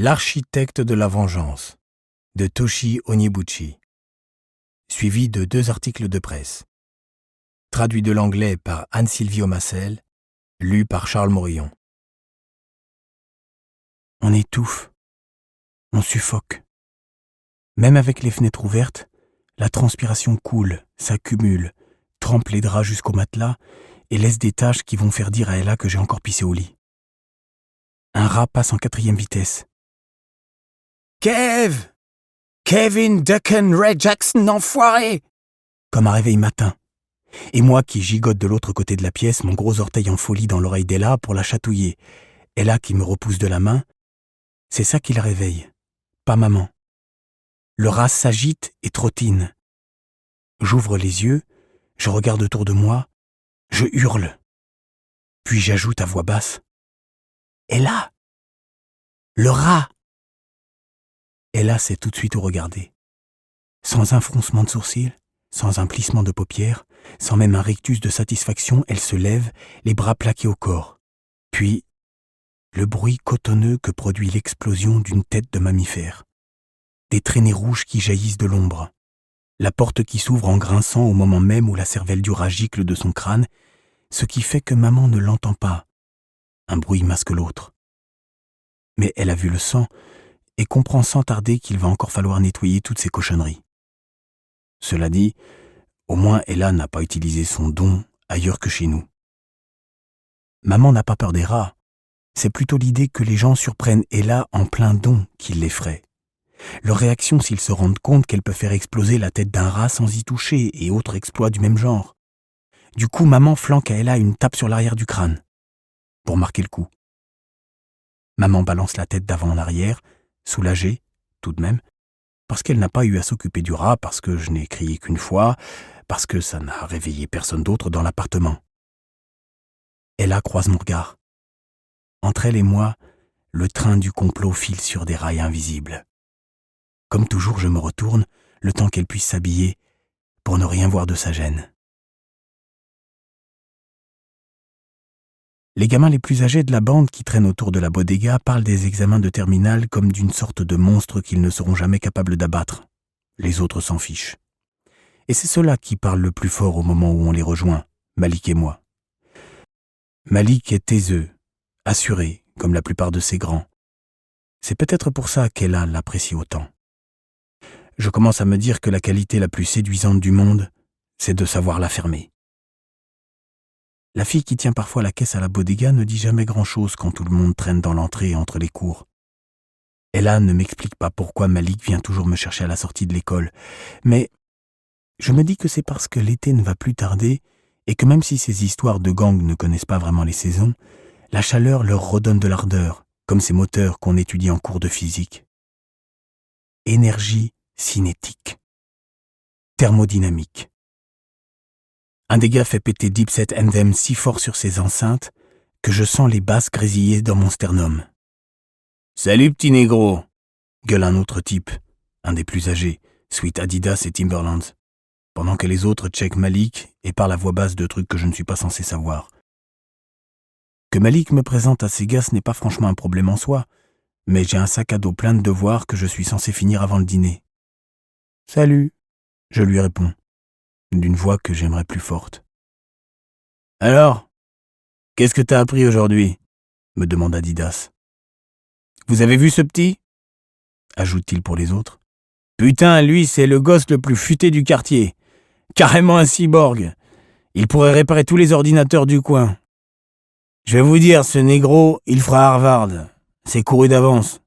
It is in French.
L'architecte de la vengeance de Toshi Onyebuchi, suivi de 2 articles de presse. Traduit de l'anglais par Anne-Sylvie Omassel, lu par Charles Morillon. On étouffe, on suffoque. Même avec les fenêtres ouvertes, la transpiration coule, s'accumule, trempe les draps jusqu'au matelas et laisse des taches qui vont faire dire à Ella que j'ai encore pissé au lit. Un rat passe en 4e vitesse. « Kev! Kevin Duncan Ray Jackson, enfoiré !» Comme un réveil matin. Et moi qui gigote de l'autre côté de la pièce, mon gros orteil en folie dans l'oreille d'Ella pour la chatouiller. Ella qui me repousse de la main. C'est ça qui la réveille, pas maman. Le rat s'agite et trottine. J'ouvre les yeux, je regarde autour de moi, je hurle. Puis j'ajoute à voix basse. « Ella ! Le rat !» Ella sait tout de suite où regarder. Sans un froncement de sourcils, sans un plissement de paupières, sans même un rictus de satisfaction, elle se lève, les bras plaqués au corps. Puis, le bruit cotonneux que produit l'explosion d'une tête de mammifère. Des traînées rouges qui jaillissent de l'ombre. La porte qui s'ouvre en grinçant au moment même où la cervelle du rat gicle de son crâne, ce qui fait que maman ne l'entend pas. Un bruit masque l'autre. Mais elle a vu le sang et comprend sans tarder qu'il va encore falloir nettoyer toutes ces cochonneries. Cela dit, au moins Ella n'a pas utilisé son don ailleurs que chez nous. Maman n'a pas peur des rats. C'est plutôt l'idée que les gens surprennent Ella en plein don qui l'effraie. Leur réaction s'ils se rendent compte qu'elle peut faire exploser la tête d'un rat sans y toucher et autres exploits du même genre. Du coup, maman flanque à Ella une tape sur l'arrière du crâne, pour marquer le coup. Maman balance la tête d'avant en arrière, soulagée, tout de même, parce qu'elle n'a pas eu à s'occuper du rat, parce que je n'ai crié qu'une fois, parce que ça n'a réveillé personne d'autre dans l'appartement. Ella croise mon regard. Entre elle et moi, le train du complot file sur des rails invisibles. Comme toujours, je me retourne, le temps qu'elle puisse s'habiller, pour ne rien voir de sa gêne. Les gamins les plus âgés de la bande qui traînent autour de la bodega parlent des examens de terminale comme d'une sorte de monstre qu'ils ne seront jamais capables d'abattre. Les autres s'en fichent. Et c'est ceux-là qui parlent le plus fort au moment où on les rejoint, Malik et moi. Malik est taiseux, assuré, comme la plupart de ses grands. C'est peut-être pour ça qu'Ella l'apprécie autant. Je commence à me dire que la qualité la plus séduisante du monde, c'est de savoir la fermer. La fille qui tient parfois la caisse à la bodega ne dit jamais grand-chose quand tout le monde traîne dans l'entrée entre les cours. Ella ne m'explique pas pourquoi Malik vient toujours me chercher à la sortie de l'école, mais je me dis que c'est parce que l'été ne va plus tarder et que même si ces histoires de gang ne connaissent pas vraiment les saisons, la chaleur leur redonne de l'ardeur, comme ces moteurs qu'on étudie en cours de physique. Énergie cinétique. Thermodynamique. Un des gars fait péter Deep Set and Them si fort sur ses enceintes que je sens les basses grésiller dans mon sternum. « Salut petit négro !» gueule un autre type, un des plus âgés, Sweet Adidas et Timberlands, pendant que les autres checkent Malik et parlent à voix basse de trucs que je ne suis pas censé savoir. Que Malik me présente à ces gars, ce n'est pas franchement un problème en soi, mais j'ai un sac à dos plein de devoirs que je suis censé finir avant le dîner. « Salut !» je lui réponds, d'une voix que j'aimerais plus forte. « Alors, qu'est-ce que t'as appris aujourd'hui ?» me demande Adidas. « Vous avez vu ce petit ?» ajoute-t-il pour les autres. « Putain, lui, c'est le gosse le plus futé du quartier. Carrément un cyborg. Il pourrait réparer tous les ordinateurs du coin. Je vais vous dire, ce négro, il fera Harvard. C'est couru d'avance.